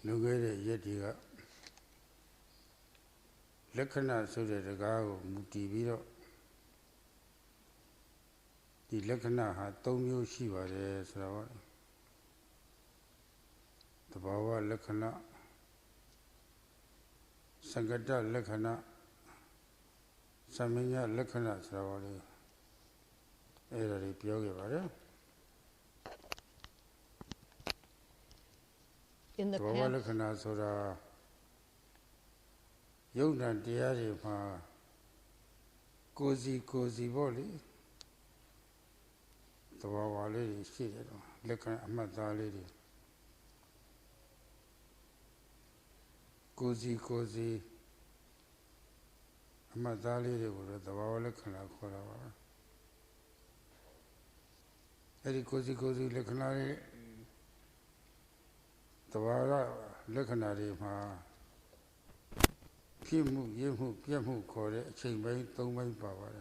Lugere Yetiga Lekana so the Gago Mutiviro the Lekana had Tomio Shiva the Bawa Lekana Sangata Lekana Saminya Lekana Sravali Era Pyoga. In the camp, Yogan Diari Cozy Boli the Wawa lady, she Lekan Amata lady. Cozy Amata lady with the Wawa Lekana Korawa. Eddie Cozy Lekanari. The Wara Lekanari Pimu Yamu Kore, Chimay, Tomay Power.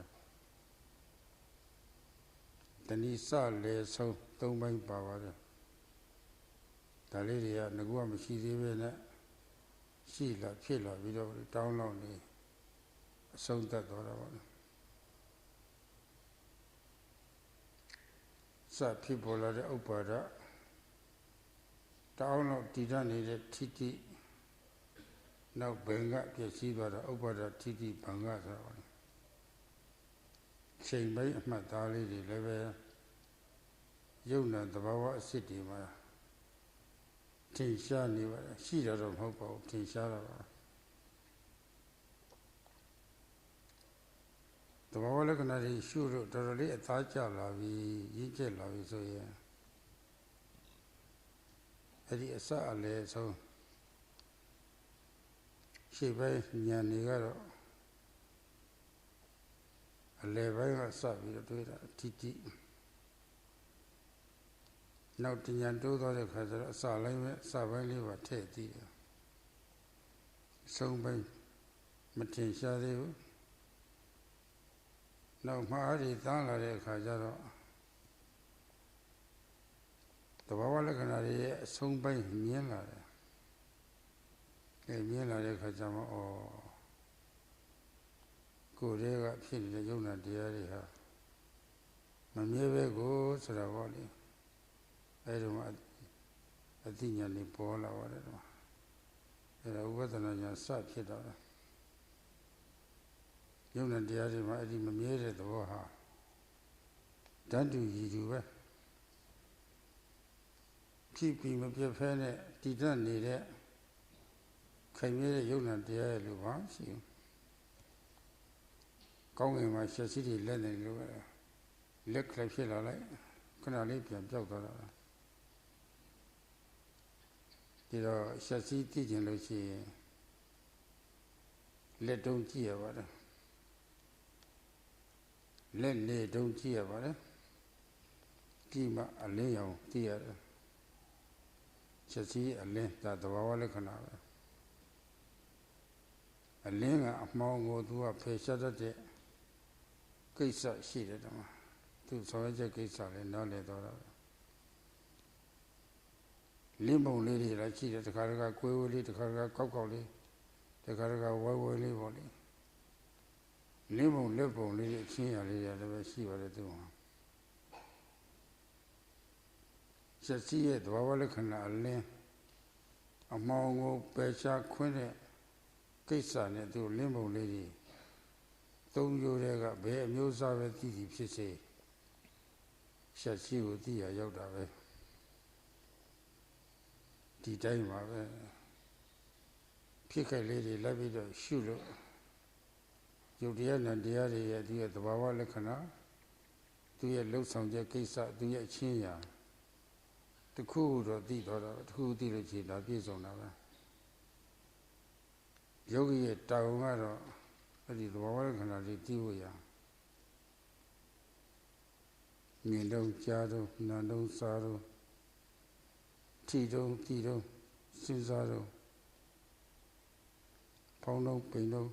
The Nisa lay so Tomay Power. The lady at Naguam, she even Sheila, Chilla, without down only. So that one. Some people are the opera. Down of Tidani Titi now Benga Yasiba over the Titi Banga. Say by Matali the level Yuna the Bawa City Tinshani, she doesn't hope of Tinshara. The Bawa Laganari should totally attach a lavi, Yijel lavi so yeah. Eddie Asa Ale so she by Yanigaro a leva sabi to Titi. Now Tinyanto the Kazar Salame Savali were Teti. So by Matin Shadi. Now Mahari Tana Kazaro. The Wawakanari sung by Miela. A Miela Kajama or Kurega Pin the Yuna Diaria. Mamie goes to the valley. I don't want a thing any Paula or whatever. There are weather on your side, Yuna Diaria, my Mamie the Waha. Don't do you well? Keeping a pure penny, didn't need it. Came here, you know, dear Luans, you. Going my city, lending you look like Shilla like, can I leave your joke? Did a chassis teaching Lucy let don't see about it. Let don't see about it. Kima a leo, dear. Chassis a length that the Wawala canal. A linger among go to a patient at the Kisa sheeted to Soja Kisa and no letter. Limbo lady like she the Karaga Quilly, the Karaga Cocoli, the Karaga Wawali Wally. Limbo Libo lady, she never see what they do. Chassis at the Wawala canal. Among Pesha Quinny, Kisa, and to Limbo lady. Don't you rega bear news of a TTP? Shall she would be a yoda? The time of Pick a lady, Lavido, Shulo. Julian and the area, dear the Bawa Lecana. Do you look some Kisa, do you chinya? The cool or the who did it in a bizon. Yogi Taumaro, the Wawakan of the Tiwaya. Milo, Jado, Nando, Saro, Tito, Cinzaro, Pauno, Pino,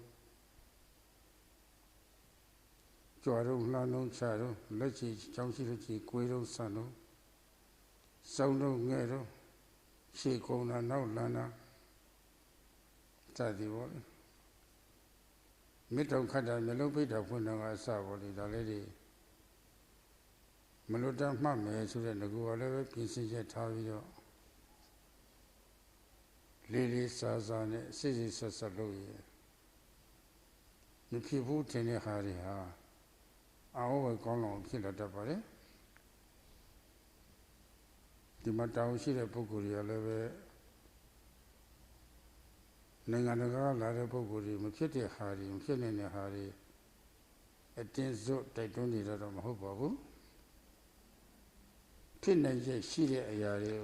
Joado, Lano, Chado, Lechi, Chauchi, Guido, Sano. Sauno Nero, She Kona now Lana Tadi Middle Kata Melopita Punanga Savoli, the lady Meloda Mamma, so that the Guala Pinsija Tavio Lily Sazan, Sisi Sasalui. The people Tene Haria are over gone on Killer Dabare. The Mataushi Pukuria Leve Nanganaga Lada Pukuri, Mukiti Hari, Mukini Hari, a tin so Taituni Radam Hobabu. Pinaja Shiri Ayari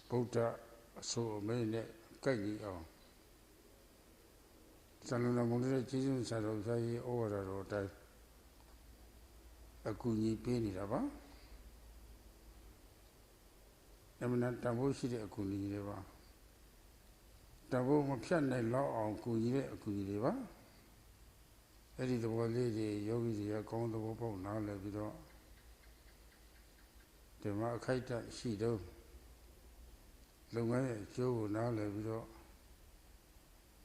Buddha so many Kagi. Sanuna Mundra Chizun Sadawgyi over a road. A Kuni Penny Raba. Eminent Tabushi a Kuni River. Tabu Mapian law on Kuni River. Eddie the world lady, yogis, a count of Bopo, now Levido. The Makaita Shido. The way Joe now Levido.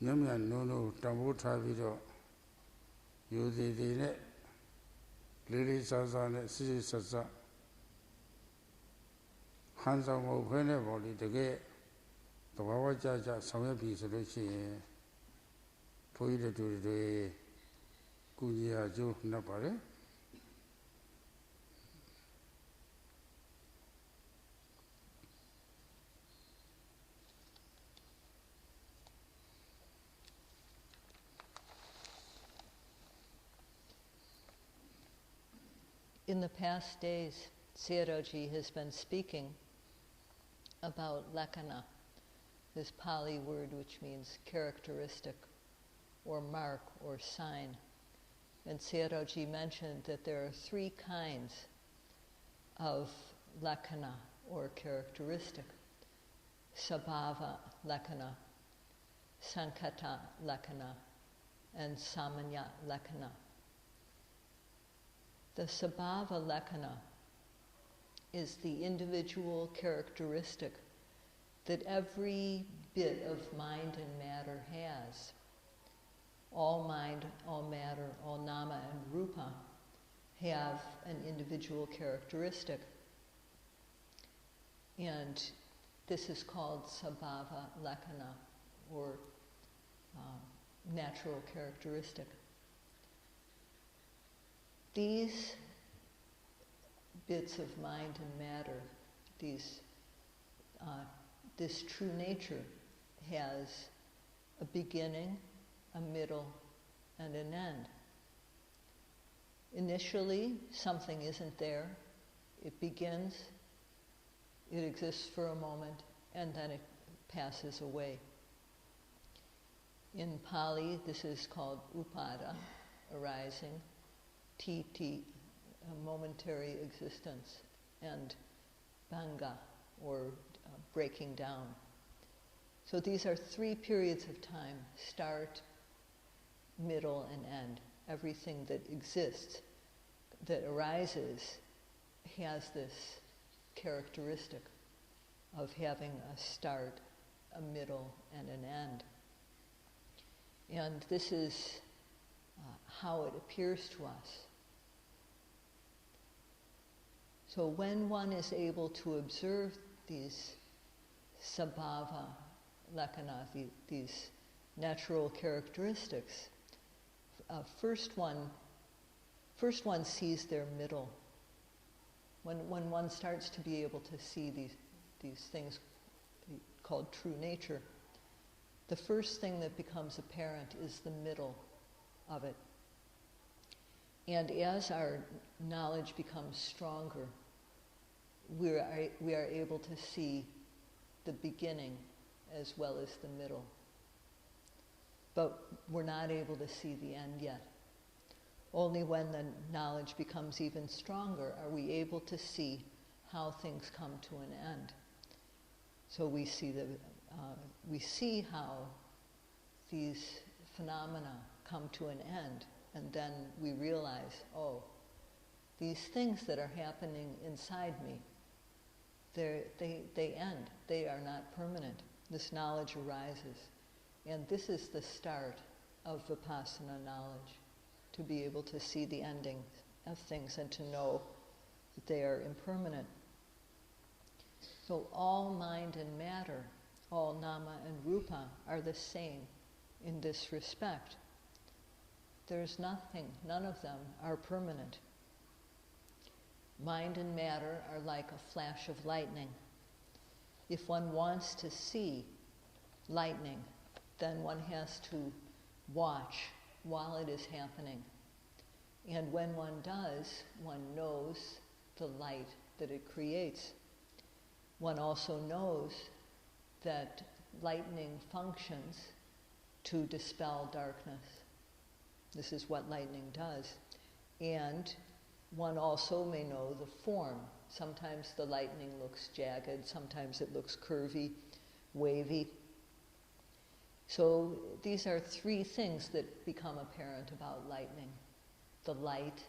Yamian no Tabu Tavido. You did it. Lily Sazan, Sisi Sasa. Hands of whenever the gate, the Wawa Jaja, some piece of Lucy, pointed to the Kuya Joe Napare. In the past days, Sayadawgyi has been speaking about lakkhana, this Pali word which means characteristic or mark or sign. And Sayadawgyi mentioned that there are 3 kinds of lakkhana or characteristic: sabhava lakkhana, sankata lakkhana, and samanya lakkhana. The sabhava lakkhana is the individual characteristic that every bit of mind and matter has. All mind, all matter, all nama and rupa have an individual characteristic. And this is called sabhava lakkhana, or natural characteristic. These bits of mind and matter, this true nature has a beginning, a middle, and an end. Initially, something isn't there. It begins, it exists for a moment, and then it passes away. In Pali, this is called upada, arising, titi, a momentary existence, and bhanga, or breaking down. So these are 3 periods of time: start, middle, and end. Everything that exists, that arises, has this characteristic of having a start, a middle, and an end. And this is how it appears to us. So when one is able to observe these sabhava lakkhana, these natural characteristics, first one sees their middle. When one starts to be able to see these things called true nature, the first thing that becomes apparent is the middle of it. And as our knowledge becomes stronger, we are able to see the beginning as well as the middle. But we're not able to see the end yet. Only when the knowledge becomes even stronger are we able to see how things come to an end. So we see how these phenomena come to an end, and then we realize, oh, these things that are happening inside me, they end. They are not permanent. This knowledge arises. And this is the start of vipassana knowledge, to be able to see the ending of things and to know that they are impermanent. So all mind and matter, all nama and rupa, are the same in this respect. There's nothing, none of them are permanent. Mind and matter are like a flash of lightning. If one wants to see lightning, then one has to watch while it is happening. And when one does, one knows the light that it creates. One also knows that lightning functions to dispel darkness. This is what lightning does. And one also may know the form. Sometimes the lightning looks jagged, sometimes it looks curvy, wavy. So these are three things that become apparent about lightning. The light,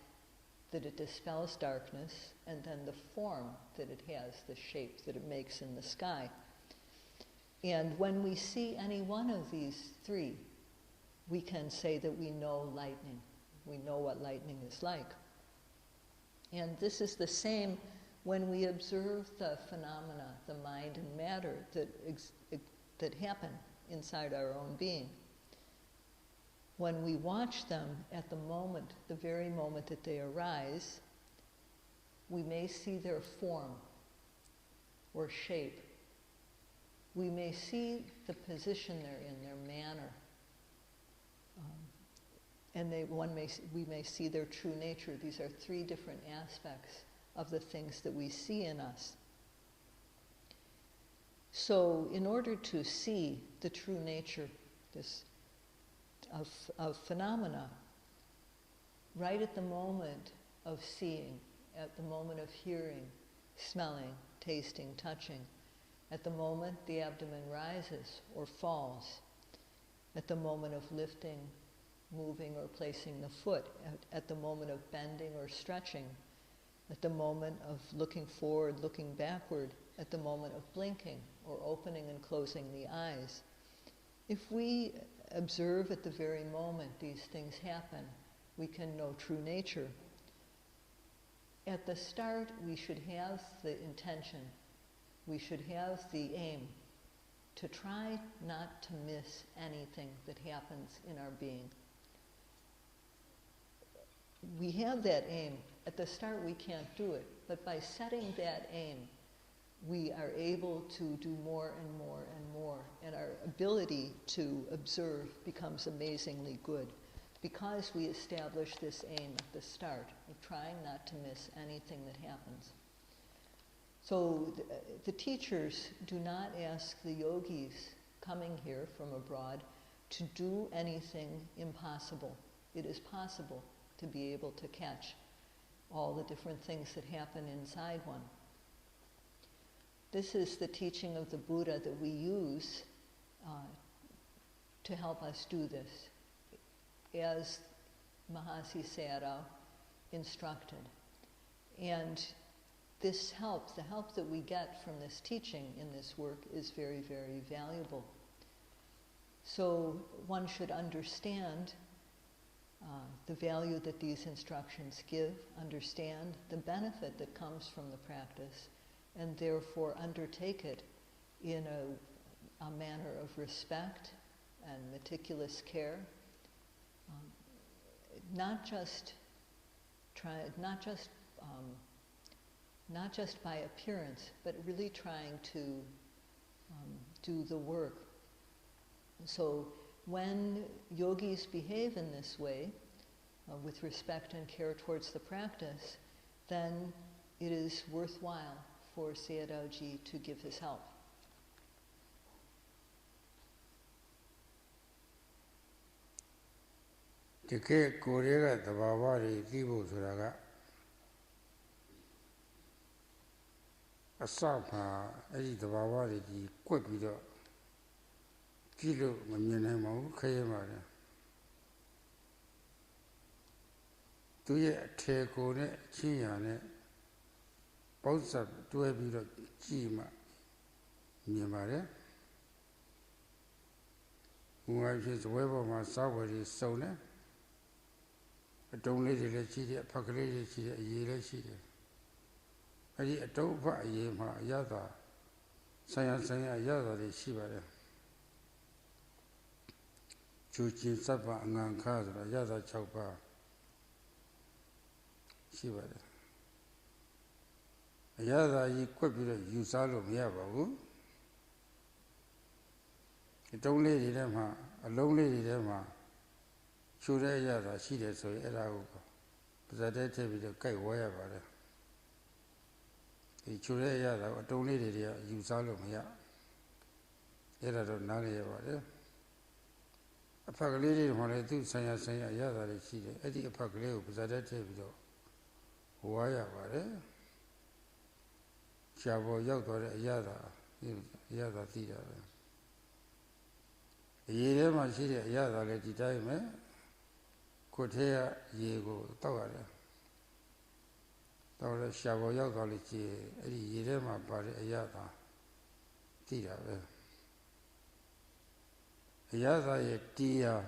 that it dispels darkness, and then the form that it has, the shape that it makes in the sky. And when we see any one of these three, we can say that we know lightning. We know what lightning is like. And this is the same when we observe the phenomena, the mind and matter that happen inside our own being. When we watch them at the moment, the very moment that they arise, we may see their form or shape. We may see the position they're in, their manner. And we may see their true nature. These are three different aspects of the things that we see in us. So in order to see the true nature of phenomena, right at the moment of seeing, at the moment of hearing, smelling, tasting, touching, at the moment the abdomen rises or falls, at the moment of lifting, moving or placing the foot, at the moment of bending or stretching, at the moment of looking forward, looking backward, at the moment of blinking or opening and closing the eyes. If we observe at the very moment these things happen, we can know true nature. At the start, we should have the intention, we should have the aim to try not to miss anything that happens in our being. We have that aim. At the start, we can't do it, but by setting that aim, we are able to do more and more and more, and our ability to observe becomes amazingly good because we establish this aim at the start of trying not to miss anything that happens. So the teachers do not ask the yogis coming here from abroad to do anything impossible. It is possible to be able to catch all the different things that happen inside one. This is the teaching of the Buddha that we use to help us do this, as Mahasi Sayadaw instructed. And this help, the help that we get from this teaching in this work, is very, very valuable. So one should understand the value that these instructions give, understand the benefit that comes from the practice, and therefore undertake it in a manner of respect and meticulous care, not just by appearance, but really trying to do the work. So when yogis behave in this way, with respect and care towards the practice, then it is worthwhile for Sayadawgyi to give his help. Tike Korea Tabawari Tibu Suraga Asapa Edi Tabawari Quapido Kilo Manyanamo Kayamara Tuye Tekone Chiane ပေါက်ဆက်တွဲပြီးတော့ကြည့်မှမြင်ပါတယ်ဘုရားဖြစ်ဇွဲပေါ်မှာစားဝယ်တွေစုံတယ်အတုံးလေးတွေလည်းရှိတယ်အဖက်ကလေးတွေရှိတယ်အရေးလည်းရှိတယ်အဲ့ဒီအတုံးအဖအရေးမှာအရသာဆိုင်ရာအရသာတွေရှိပါတယ်ကျူချင်းစပ်ပါအငံခါဆိုတာအရသာ6ပါးရှိပါတယ်အရသာကြီးကွက်ပြီးတော့ယူစားလို့မရပါဘူးအတုံးလေးတွေထဲမှာအလုံးလေးတွေထဲမှာချူတဲ့အရသာရှိတယ်ဆိုရင်အဲ့ဒါကိုပါဇာတဲ့ထည့်ပြီးတော့ကြိုက်ဝဲရပါတယ်ဒီချူတဲ့အရသာကိုအတုံးလေးတွေကယူစားလို့မရအဲ့ဒါတော့နားလည်ရပါတယ်အဖက်ကလေးတွေမှလည်းသူဆိုင်ရာအရသာတွေရှိတယ်အဲ့ဒီအဖက်ကလေးကိုဇာတဲ့ထည့်ပြီးတော့ဝါရပါတယ်ရှားပေါ်ရောက်သွားတဲ့အရသာသိတာပဲအရေးထဲမှာရှိတဲ့အရသာလည်းဒီတိုင်းပဲကိုယ်ထဲကရေကိုတောက်ရတယ်တောက်လို့ရှားပေါ်ရောက်သွားလို့ကြည်အဲ့ဒီရေထဲမှာပါတဲ့အရသာသိတာပဲအရသာရဲ့တရား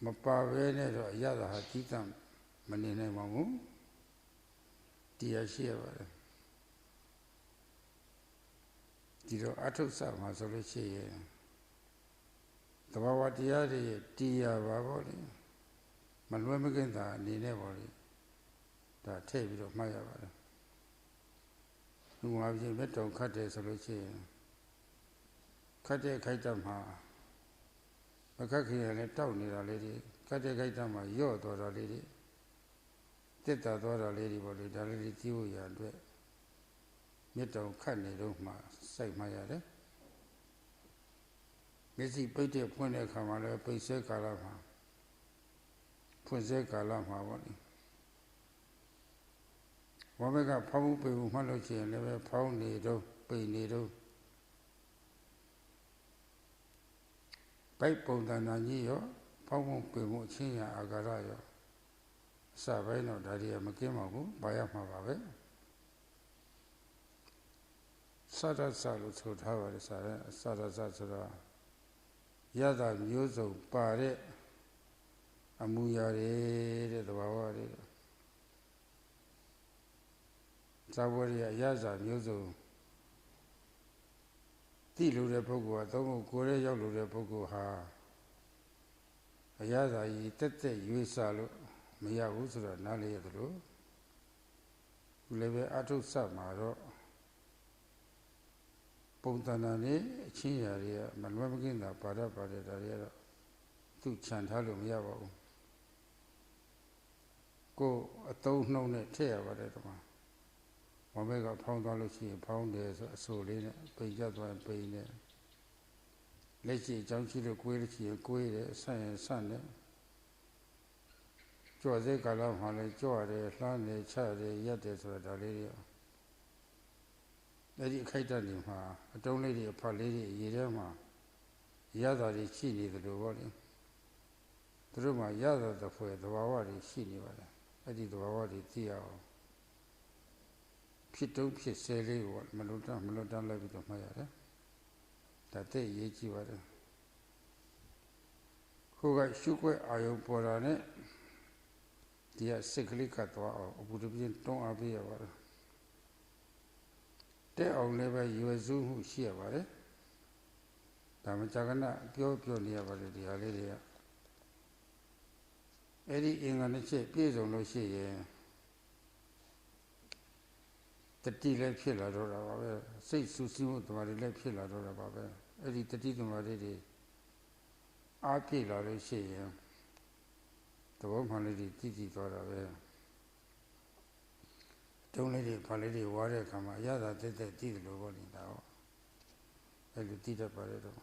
မပါဘဲနဲ့တော့အရသာဟာကြီးတမ်းမနေနိုင်ပါဘူးတရားရှိရပါတယ်ဒီတော့အထုဆမှာဆိုလို့ရှိရင်သဘာဝတရားတွေရဲ့တရားပါပေါ့လေမလွဲမကင်းတာအနေနဲ့ပေါ့လေဒါထည့်ပြီးတော့မှတ်ရပါတယ်ဘုရားရှင်မြတ်တော်ခတ်တယ်ဆိုလို့ရှိရင်ခတ်တဲ့ခိုက်တတ်မှာမခတ်ခင်ရလည်းတောက်နေတာလေးတွေခတ်တဲ့ခိုက်တတ်မှာယော့သွားတာလေးတွေတက်တာသွားတာလေးတွေပေါ့လေဒါလေးတွေသိဖို့ရအတွက်မြတ်တော်ခတ်နေတော့မှစိုက်မှရတယ်မျက်စိပိတ်တဲ့ဖွင့်တဲ့အခါမှာလည်းပိတ်ဆဲကာလမှာဖွင့်ဆဲကာလမှာပေါ့လေဝါဘကဖောင်းပေမှုမှတ်လို့ရှိရင်လည်းပဲဖောင်းနေတော့ပိတ်နေတော့ပိုက်ပုံသဏ္ဍာန်ကြီးရောဖောင်းမှုပေမှုအချင်းရာအာကာရရောအစပိုင်းတော့ဒါတွေကမကင်းပါဘူးဘာရမှာပါပဲစာရစလို့ဆိုထားပါတယ်စာရဆိုတာရတာမျိုးစုံပါတဲ့အမူအရာတွေတဲ့သဘာဝတွေဇာဝရရစာမျိုးစုံသိလို့တဲ့ပုဂ္ဂိုလ်ကသုံးဖို့ကိုယ်ရဲ့ရောက်လို့တဲ့ပုဂ္ဂိုလ်ဟာအရသာကြီးတက်ရွေးစားလို့မရဘူးဆိုတော့နားလေရတယ်လို့ဒီလည်းပဲအထုဆမှာတော့ပုံသဏ္ဍာန်နဲ့အချင်းရာတွေကမလွဲမကင်းတာပါတော့ပါတယ်ဒါတွေကတော့သူ့ခြံထားလို့မရပါဘူးကိုယ်အသုံးနှုံးနဲ့ထည့်ရပါတယ်ဒီမှာဝမ်းဘက်ကဖောင်းသွားလို့ရှိရင်ဖောင်းတယ်ဆိုအဆိုလေးနဲ့ပိန်ကျသွားရင်ပိန်တယ်လက်ရှိအကြောင်းရှိလို့ကိုယ်လို့ရှိရင်ကိုယ်တယ်ဆန့်ရင်ဆန့်တယ်ကြွစေကာလမှာလည်းကြွရတယ်လှမ်းတယ်ချတယ်ရက်တယ်ဆိုတာဒါလေးတွေအဲ့ဒီအခိုက်အတန့်တွေမှာအတုံးလေးတွေအဖက်လေးတွေရေထဲမှာရတာတွေရှိနေတယ်လို့ပေါ့လေသူတို့မှာရတာတစ်ဖွဲ့သဘာဝတွေရှိနေပါတယ်အဲ့ဒီသဘာဝတွေသိရအောင်ဖြစ်တုံးဖြစ်ဆဲလေးကိုမလွတ်တမ်းလိုက်ပြီးတော့မှတ်ရတယ်ဒါသိရေးကြည့်ပါတယ်ခုကရှုခွက်အာယုံပေါ်တာနဲ့ဒီကစိတ်ကလေးကတ်သွားအောင်အပူတပြင်းတွန်းအားပေးရပါတယ်တဲ့အောင်လည်းပဲရွယ်စုမှုရှိရပါတယ်ဒါမှကြာကနာပြောနေရပါတယ်ဒီဟာလေးတွေကအဲ့ဒီအင်္ဂါနှစ်ချက်ပြည့်စုံလို့ရှိရင်တတိလည်းဖြစ်လာတော့တာပါပဲစိတ်ဆူဆီးမှုတမာတွေလည်းဖြစ်လာတော့တာပါပဲအဲ့ဒီတတိတမာတွေအားပြည့်လာလို့ရှိရင်သဘောမှန်လေးတွေတည်သွားတာပဲတုံးလေးတွေဖာလေးတွေဝါတဲ့အခါမှာအရသာတက်တည်တယ်လို့ပြောနေတာဟောအဲ့လိုတည်တတ်ပါတယ်တော့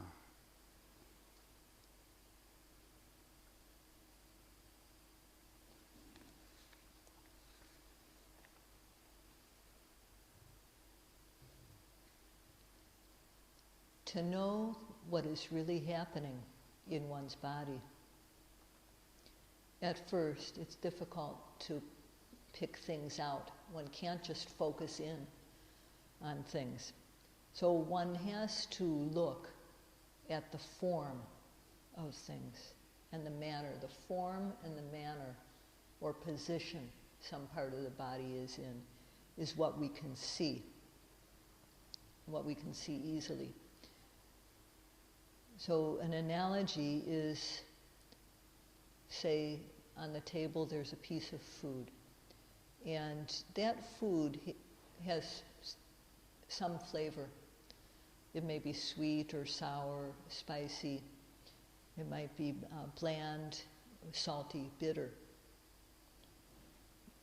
To know what is really happening in one's body. At first, it's difficult to pick things out. One can't just focus in on things. So one has to look at the form of things and the manner. The form and the manner or position some part of the body is in is what we can see easily. So an analogy is, say, on the table there's a piece of food, and that food has some flavor. It may be sweet or sour, spicy. It might be bland, salty, bitter.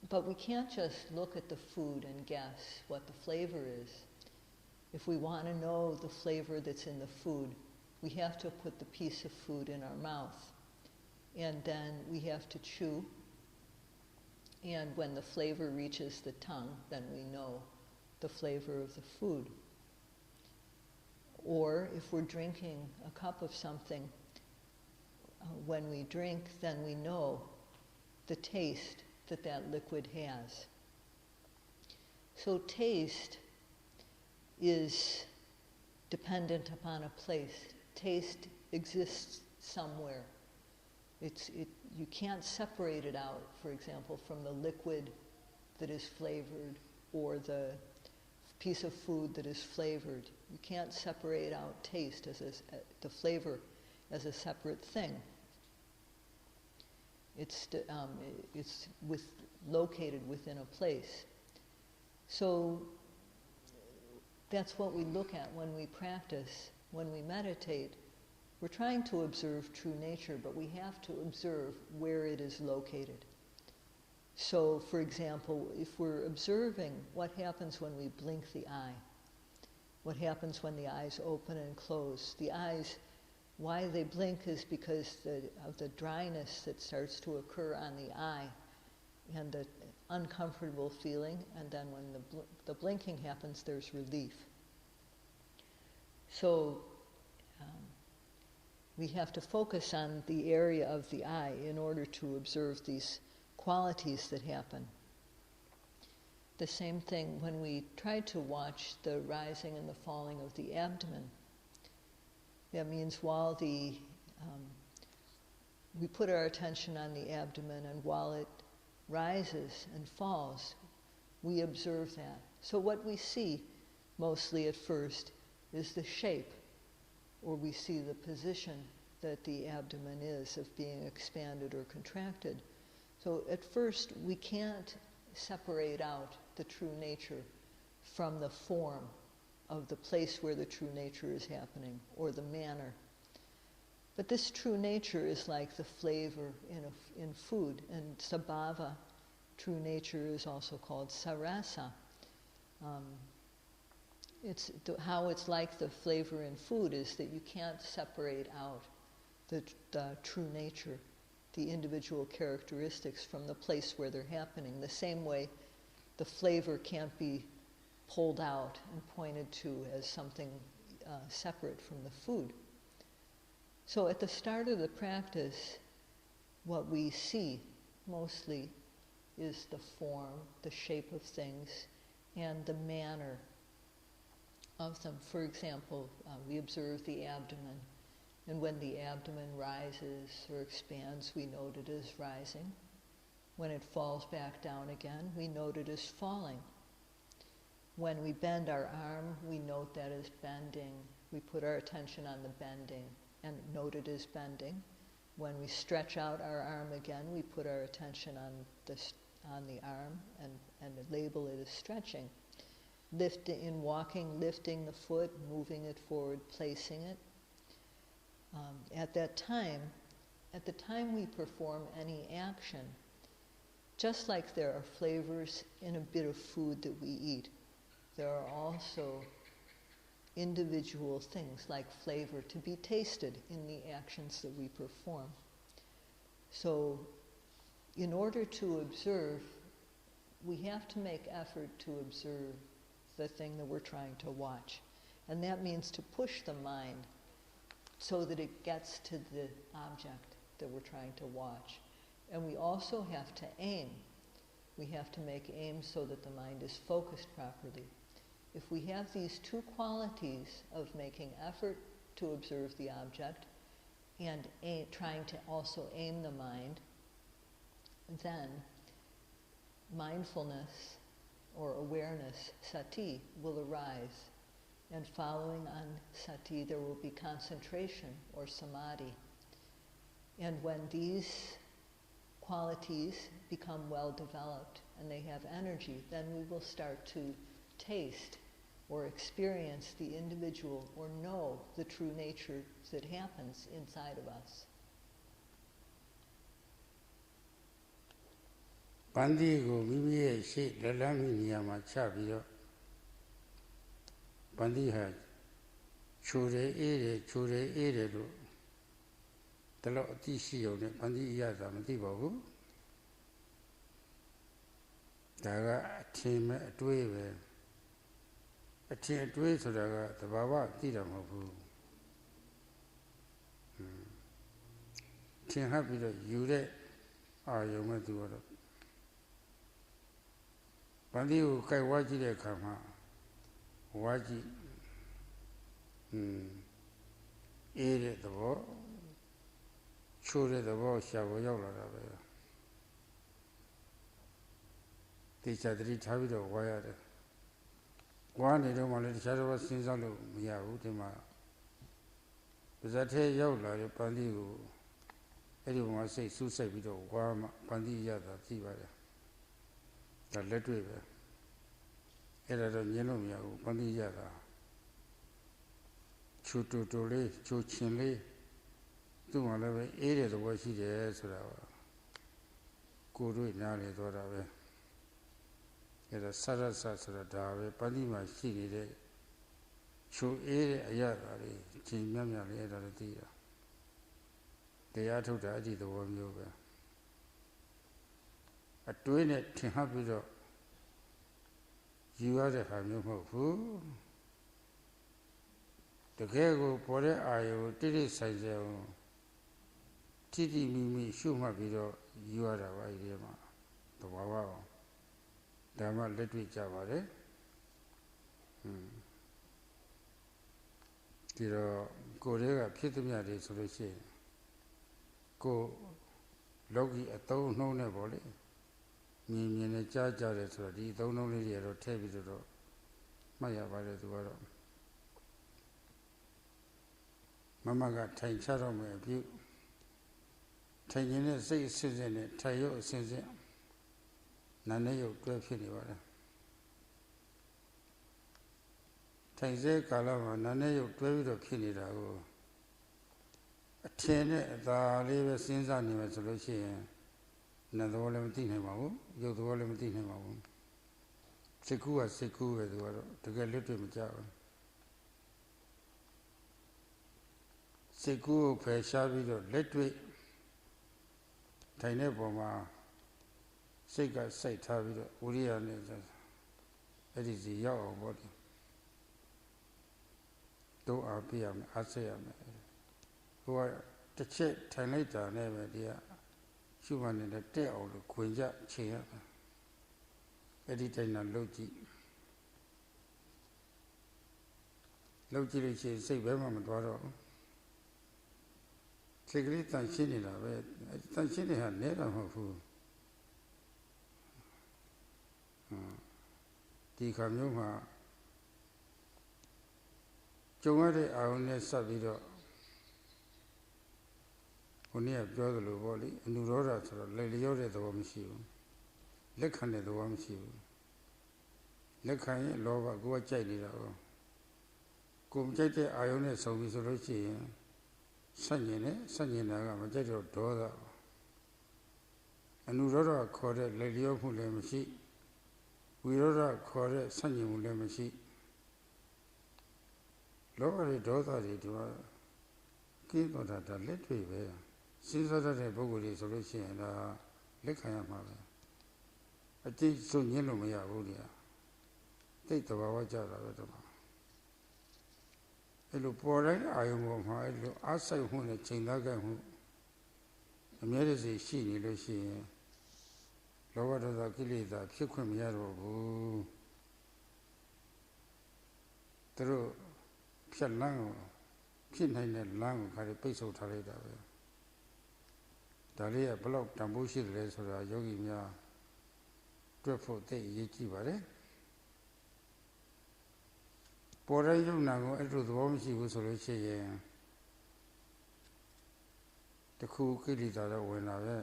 But we can't just look at the food and guess what the flavor is. If we want to know the flavor that's in the food, we have to put the piece of food in our mouth. And then we have to chew. And when the flavor reaches the tongue, then we know the flavor of the food. Or if we're drinking a cup of something, when we drink, then we know the taste that that liquid has. So taste is dependent upon a place. Taste exists somewhere. You can't separate it out, for example, from the liquid that is flavored or the piece of food that is flavored. You can't separate out taste as the flavor as a separate thing. It's located within a place. So that's what we look at when we practice, when we meditate. We're trying to observe true nature, but we have to observe where it is located. So, for example, if we're observing what happens when we blink the eye, what happens when the eyes open and close. The eyes, why they blink is because of the dryness that starts to occur on the eye and the uncomfortable feeling, and then when the blinking happens, there's relief. So we have to focus on the area of the eye in order to observe these qualities that happen. The same thing when we try to watch the rising and the falling of the abdomen. That means while we put our attention on the abdomen, and while it rises and falls, we observe that. So what we see mostly at first is the shape, or we see the position that the abdomen is of being expanded or contracted. So at first we can't separate out the true nature from the form of the place where the true nature is happening, or the manner. But this true nature is like the flavor in food, and sabhava, true nature, is also called sarasa. How it's like the flavor in food is that you can't separate out the true nature, the individual characteristics from the place where they're happening. The same way the flavor can't be pulled out and pointed to as something separate from the food. So at the start of the practice, what we see mostly is the form, the shape of things, and the manner of them. For example, we observe the abdomen, and when the abdomen rises or expands, we note it as rising. When it falls back down again, we note it as falling. When we bend our arm, we note that as bending. We put our attention on the bending and note it as bending. When we stretch out our arm again, we put our attention on the arm and label it as stretching. In walking, lifting the foot, moving it forward, placing it. At the time we perform any action, just like there are flavors in a bit of food that we eat, there are also individual things like flavor to be tasted in the actions that we perform. So, in order to observe, we have to make effort to observe the thing that we're trying to watch. And that means to push the mind so that it gets to the object that we're trying to watch. And we also have to aim. We have to make aims so that the mind is focused properly. If we have these two qualities of making effort to observe the object and trying to also aim the mind, then mindfulness or awareness, sati, will arise. And following on sati, there will be concentration or samadhi. And when these qualities become well developed and they have energy, then we will start to taste or experience the individual or know the true nature that happens inside of us. Pandi go miye shi lalami niyama chabiyo. Pandi ha chure ere lo talo ati shiyo ne pandi iyata mati babu. Daga atim atwe atwe sodaga tabawa tira mabu. Tin happy to yure ayo matuoro. Pandi u kai waji de kama waji ere tabo chure tabo shabo yaula da be. Teacher three tabido wire. One I don't want to shadow was since I know Miahutima. But that hey yaula pandi everyone say suicide with a warm pandi yada tiba. The letter era the yellow miao, pandiyada. Chutu tole, chuchinle, do one of the area of what she is. Go do it now, let what away. It a sada sasa dave, pandima she did. Chu area yada, chimamia leda the deer. They are to daddy the one yoga. A twin it to have it up. You are the Hamu who the Gago Pore Ayo did it say Titi Mimi Shuma Bido, you are the Waidema, the Wawa. Dhamma let me Javare. Tiro Gorega Pitamia de Solution. Go Logi a town no never. In a charge of it, don't only a table to Maya Valley to Varo. Mamma got 10 shadow me a view. 10 years, 6 season, Tayo season. Nanayo, 12 penny water. Taze Kalama, Nanayo, 12 penny. A 10 the liver since I never solution. Another one thing about you, the one thing about Seku as Seku to get little Majava. Seku Peshavido, Letwe Taineboma Sega Saitavido, Urian, that is the Yao body. Do Arpiam, Asayam, who are the check Taineta, never dear. Human in the tail of the Quinja chair. Editing and Logi. Logi say, Bema Madwaro. Secret and Chini, Tanchini had never of who. The Kamuma Jomade, I only sabido. Only a brother of Wally, and Nurora, Lelioda the Wamshu. Lekane the Wamshu. Lekane, Lova, go a chiddy. Kumjete, I only saw Miss Rochi. Sanjana, Majato, Doda. And Nurora called it Lelio Hulemashi. We wrote called it Sanjay Hulemashi. Lower the daughter, it was. Keep on that little way. Since I had a Boguli solution, Lekayama. I think so yellow me a Udia. Take the Wawaja. A little poor, I am my outside who a Chinaga who. A medicine she needed she. လောဘဒေါသကိလေသာဖြစ်ခွင့်မရတော့ဘူးသူတို့ဖြတ်လန်းကိုဖြစ်နိုင်တဲ့လမ်းကိုခါရီပိတ်ဆို့ထားလိုက်တာပဲဒါလေးကဘလောက်တန်ဖိုးရှိတယ်လဲဆိုတာယောဂီများတွေ့ဖို့သိအရေးကြီးပါတယ်ပေါ်တဲ့ယုံနာကိုအဲ့လိုသဘောမရှိဘူးဆိုလို့ရှိရင်တခုကိလေသာတော့ဝင်လာပဲ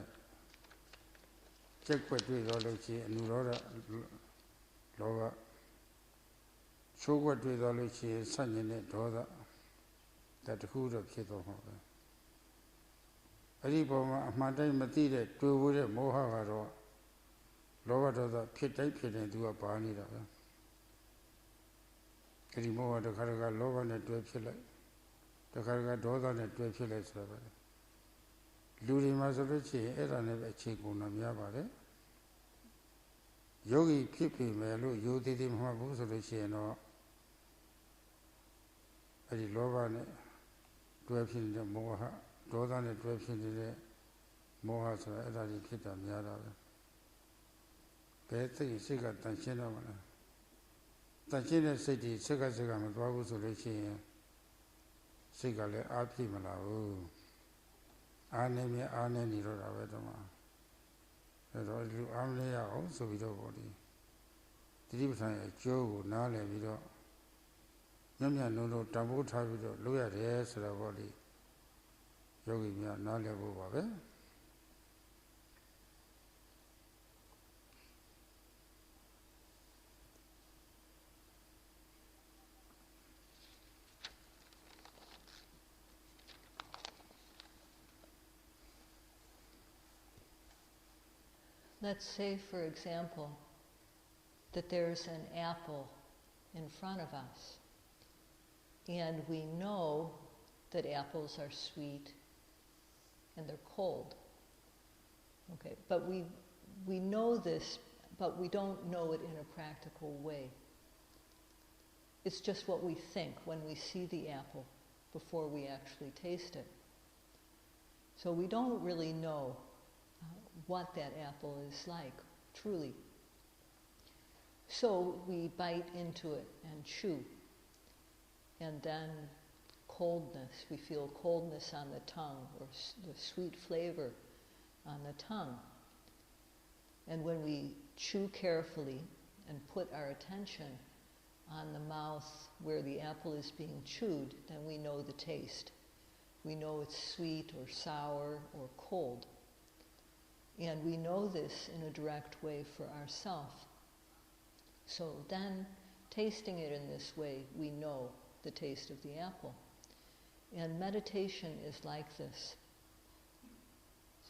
ကြက်ွက်တွေ့တော့လို့ရှိရင်အနုရောဓလောဘချိုးွက်တွေ့တော့လို့ရှိရင်ဆန့်ကျင်တဲ့ဒေါသဒါတခုတော့ဖြစ်တော့မှာပဲအဲ့ဒီပုံမှာအမှန်တိုင်းမသိတဲ့တွေ့ဖို့တဲ့မောဟကတော့လောဘဒေါသဖြစ်တိုင်းဖြစ်တိုင်းသူကပါနေတာပဲအဲ့ဒီမောဟတစ်ခါတခါလောဘနဲ့တွဲဖြစ်လိုက်တစ်ခါတခါဒေါသနဲ့တွဲဖြစ်လိုက်ဆိုတာပဲလူတွေမှာဆိုလို့ရှိရင်အဲ့ဒါနဲ့ပဲအခြေကုန်တာများပါတယ်ယောဂီဖြစ်ပြီမယ်လို့ယိုသေးသေးမဟုတ်ဘူးဆိုလို့ရှိရင်တော့အဲ့ဒီလောဘနဲ့တွဲဖြစ်နေတဲ့မောဟဒေါသနဲ့တွဲဖြစ်နေတဲ့မောဟဆိုတာအဲ့ဒါကြီးဖြစ်တာများတာပဲဘယ်စိတ်ကတန်ရှင်းတော့မလားတန်ရှင်းတဲ့စိတ်ဒီစိတ်ကမသွားဘူးဆိုလို့ရှိရင်စိတ်ကလည်းအားပြည့်မလာဘူးအားနေမြအားနေနေတော့တာပဲတော့မှာအဲ့တော့လူအားမနေရအောင်ဆိုပြီးတော့ဗောဒီတိတိပဋ္ဌာန်ရဲ့အကျိုးကိုနားလည်ပြီးတော့ညံ့ညံ့လုံးတန်ဖိုးထားပြီးတော့လုပ်ရတယ်ဆိုတော့ဗောဒီယောဂီများနားလည်ဖို့ပါပဲLet's say, for example, that there's an apple in front of us, and we know that apples are sweet and they're cold. Okay, but we know this, but we don't know it in a practical way. It's just what we think when we see the apple before we actually taste it. So we don't really know what that apple is like, truly. So we bite into it and chew, and then coldness, we feel coldness on the tongue, or the sweet flavor on the tongue. And when we chew carefully and put our attention on the mouth where the apple is being chewed, then we know the taste. We know it's sweet or sour or cold. And we know this in a direct way for ourselves. So then, tasting it in this way, we know the taste of the apple. And meditation is like this.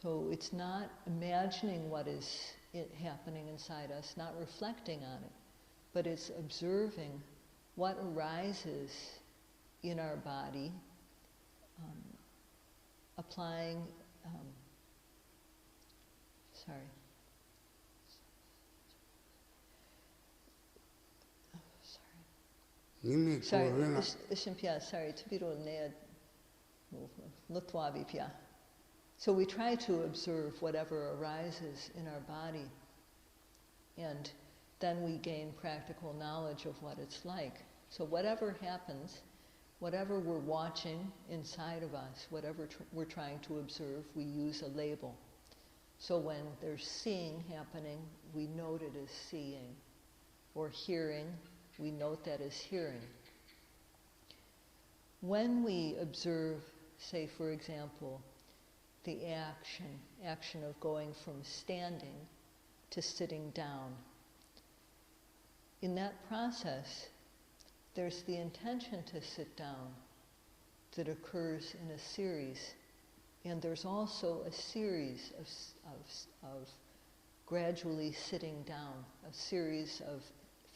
So it's not imagining what is happening inside us, not reflecting on it, but it's observing what arises in our body, applying So we try to observe whatever arises in our body, and then we gain practical knowledge of what it's like. So whatever happens, whatever we're watching inside of us, whatever we're trying to observe, we use a label. So when there's seeing happening, we note it as seeing. Or hearing, we note that as hearing. When we observe, say for example, the action of going from standing to sitting down, in that process, there's the intention to sit down that occurs in a series. And there's also a series of gradually sitting down, a series of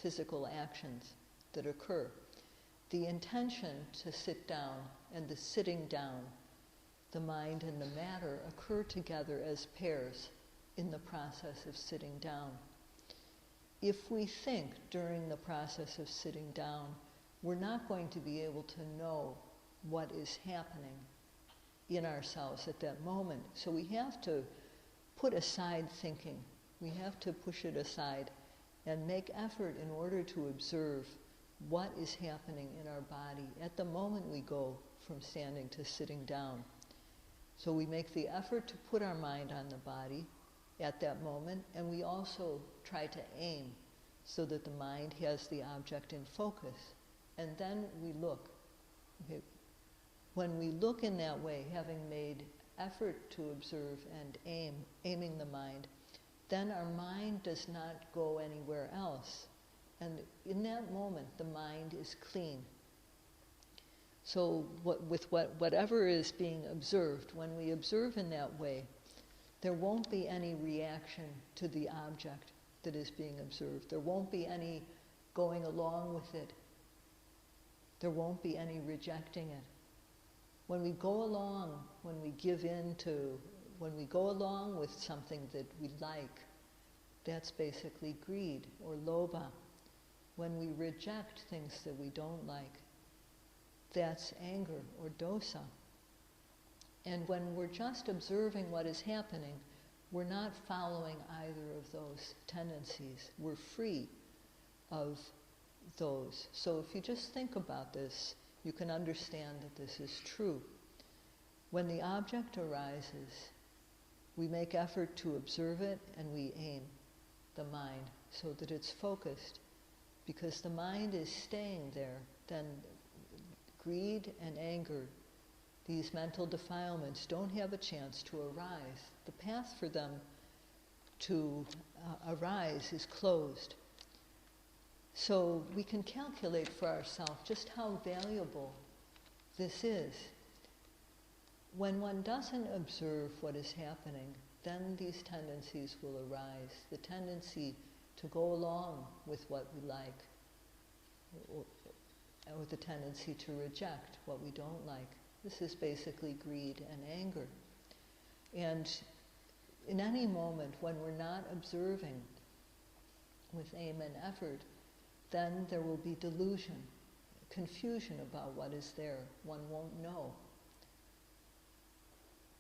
physical actions that occur. The intention to sit down and the sitting down, the mind and the matter, occur together as pairs in the process of sitting down. If we think during the process of sitting down, we're not going to be able to know what is happening in ourselves at that moment. So we have to put aside thinking. We have to push it aside and make effort in order to observe what is happening in our body at the moment we go from standing to sitting down. So we make the effort to put our mind on the body at that moment, and we also try to aim so that the mind has the object in focus. And then we look. Okay. When we look in that way, having made effort to observe and aiming the mind, then our mind does not go anywhere else. And in that moment, the mind is clean. So whatever is being observed, when we observe in that way, there won't be any reaction to the object that is being observed. There won't be any going along with it. There won't be any rejecting it. When we go along, when we go along with something that we like, that's basically greed or lobha. When we reject things that we don't like, that's anger or dosa. And when we're just observing what is happening, we're not following either of those tendencies. We're free of those. So if you just think about this, you can understand that this is true. When the object arises, we make effort to observe it and we aim the mind so that it's focused. Because the mind is staying there, then greed and anger, these mental defilements, don't have a chance to arise. The path for them to arise is closed. So we can calculate for ourselves just how valuable this is. When one doesn't observe what is happening, then these tendencies will arise. The tendency to go along with what we like, or the tendency to reject what we don't like. This is basically greed and anger. And in any moment when we're not observing with aim and effort, then there will be delusion, confusion about what is there. One won't know.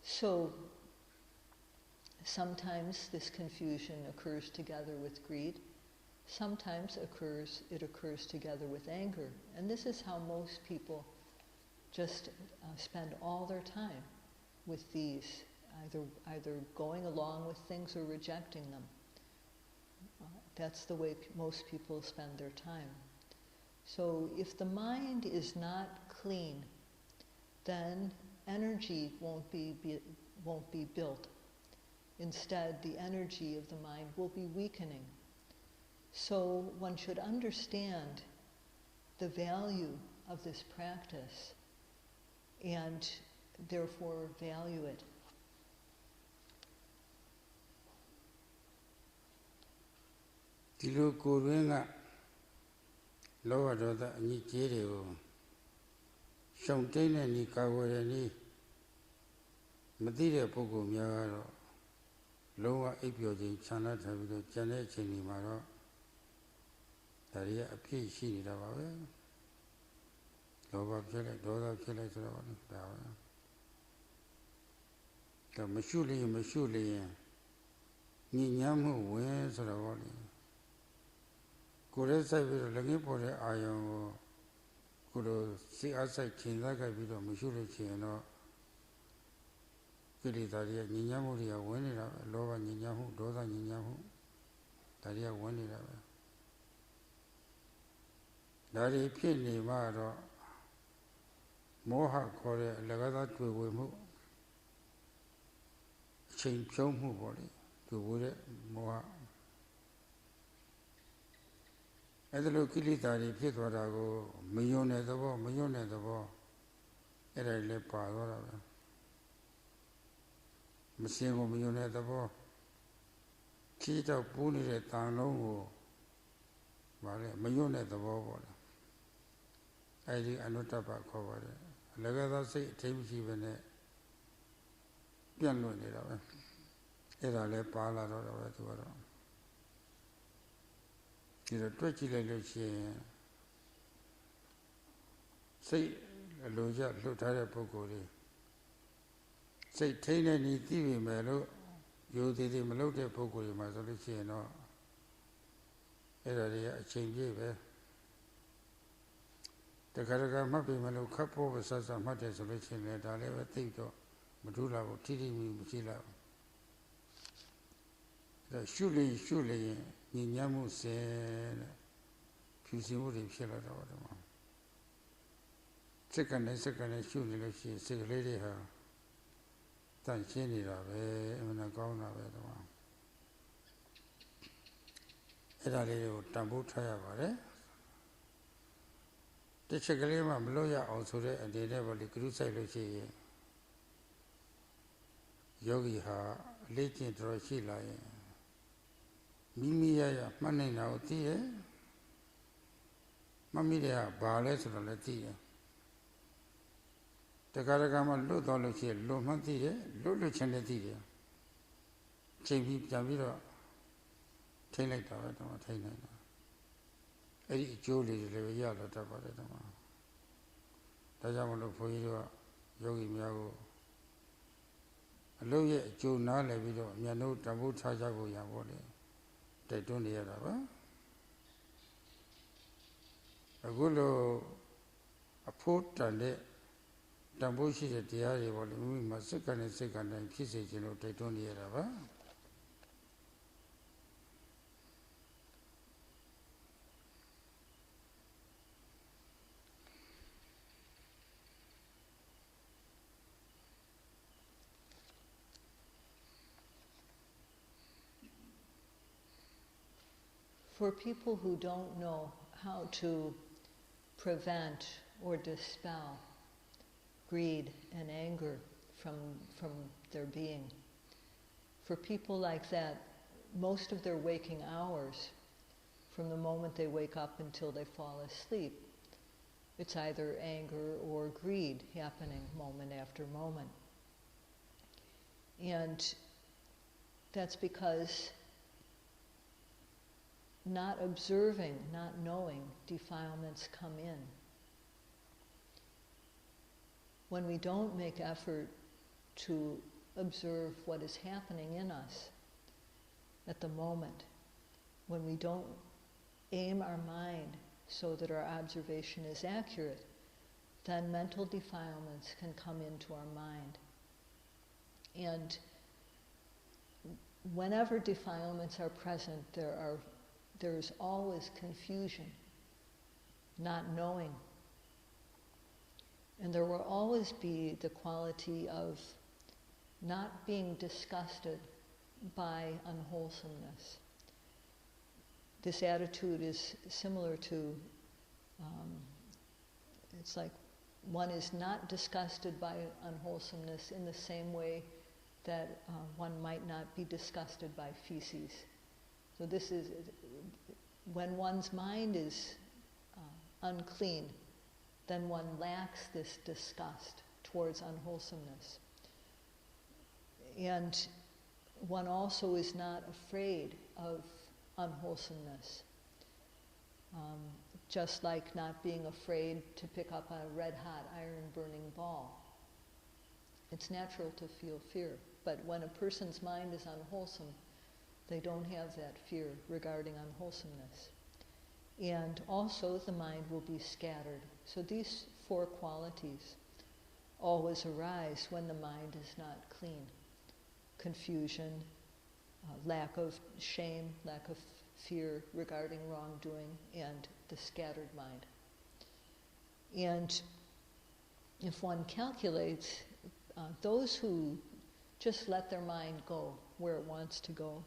So sometimes this confusion occurs together with greed. Sometimes it occurs together with anger. And this is how most people just spend all their time with these, either going along with things or rejecting them. That's the way most people spend their time. So if the mind is not clean, then energy won't be built. Instead, the energy of the mind will be weakening. So one should understand the value of this practice and therefore value it. Dilu Kurwinga Lower Dota Nijirio Shontain and Nikawani Material Pogo Miaro Lower Epiodi Chana Tavido Janet Chinimaro Daria appear she Dava Lower Killer, Doda Killer Dawa the Mashuli Ninyamu wins the volley. Could I be looking for the iron? Could see outside Chinaka video Mashuli Chino Kilitaria Ninyamuria winning Lova Ninyahu, Doda Ninyahu, Daria winning. Dari Pini Maro Moha Korea Lagada to Wimu Chain Chomu body to Wood Moha. At the locality, Pitwarago, Mayone the war, and I left Padora. Massingo Mayone the war. Kita Puni at Tano, Mayone the war. I did another back cover. Lagada say, Thames even a piano in it. It I left Pala or to her. The twitchy say a loja, Lutara Pocori. Say, Taina ni TV melo, Yodidi Melodia Pokuri Mazolichino Era a change. The Karaga Mapi Melo Capo was such a matter solution that I never think of Madula or Titi Mutila. The surely, Ninyamu said, Pusimudi Shella. Second, surely, she said, Lady her. Than Chini, and a gona. Era little tambu tire. The Chakalima Bloya also there, and they never the Crusader Yogi ha, Legend Rochila. Mimia, money now, dear. Mamma, Barles or the tea. The Karagama looked all of here, low monthly, low channetia. Chambi Jamiro, Taylor, Taylor. Eddie Jolie, the yard at the Tajamalo for you, Yogi Miago. A lawyer, Joe Nala Video, Miano, Tabu Tajago Yabode. They don't hear that. A good a port and the Tambushi, the Tiari, my second and kisses, they don't hear that. For people who don't know how to prevent or dispel greed and anger from their being, for people like that, most of their waking hours, from the moment they wake up until they fall asleep, it's either anger or greed happening moment after moment. And that's because not observing, not knowing, defilements come in. When we don't make effort to observe what is happening in us at the moment, when we don't aim our mind so that our observation is accurate, then mental defilements can come into our mind. And whenever defilements are present, there's always confusion, not knowing. And there will always be the quality of not being disgusted by unwholesomeness. This attitude is similar to, it's like one is not disgusted by unwholesomeness in the same way that one might not be disgusted by feces. So this is, when one's mind is unclean, then one lacks this disgust towards unwholesomeness. And one also is not afraid of unwholesomeness, just like not being afraid to pick up a red-hot, iron-burning ball. It's natural to feel fear, but when a person's mind is unwholesome, they don't have that fear regarding unwholesomeness. And also the mind will be scattered. So these four qualities always arise when the mind is not clean. Confusion, lack of shame, lack of fear regarding wrongdoing, and the scattered mind. And if one calculates, those who just let their mind go where it wants to go,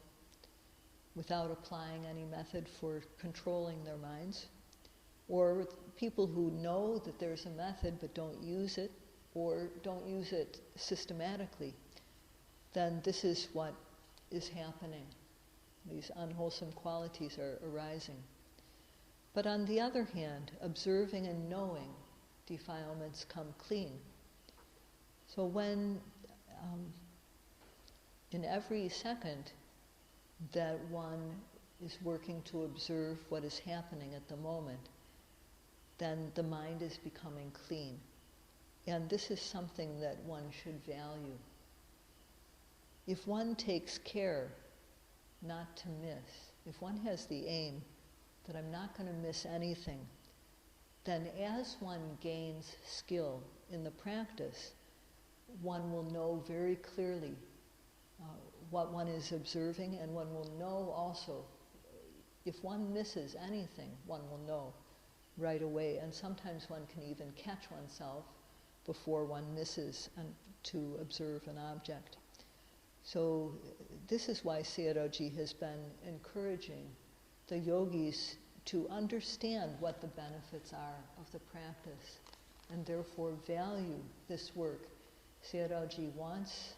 without applying any method for controlling their minds, or people who know that there's a method but don't use it, or don't use it systematically, then this is what is happening. These unwholesome qualities are arising. But on the other hand, observing and knowing defilements come clean. So when, in every second that one is working to observe what is happening at the moment, then the mind is becoming clean. And this is something that one should value. if one takes care not to miss, if one has the aim that I'm not going to miss anything, then as one gains skill in the practice, one will know very clearly what one is observing, and one will know also, if one misses anything, one will know right away. And sometimes one can even catch oneself before one misses to observe an object. So this is why Sayadawgyi has been encouraging the yogis to understand what the benefits are of the practice and therefore value this work. Sayadawgyi wants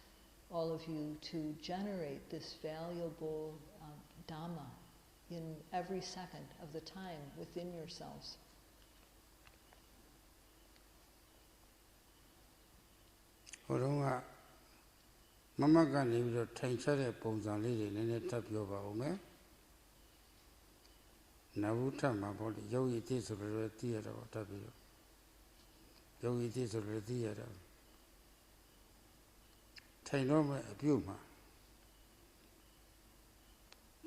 all of you to generate this valuable Dhamma in every second of the time within yourselves. Mama can leave the tension bones and lady in a tap yoga ome. Navuta, my body, yogi it is a theatre or tapio. Yogi it is a theatre. Tainoma a puma.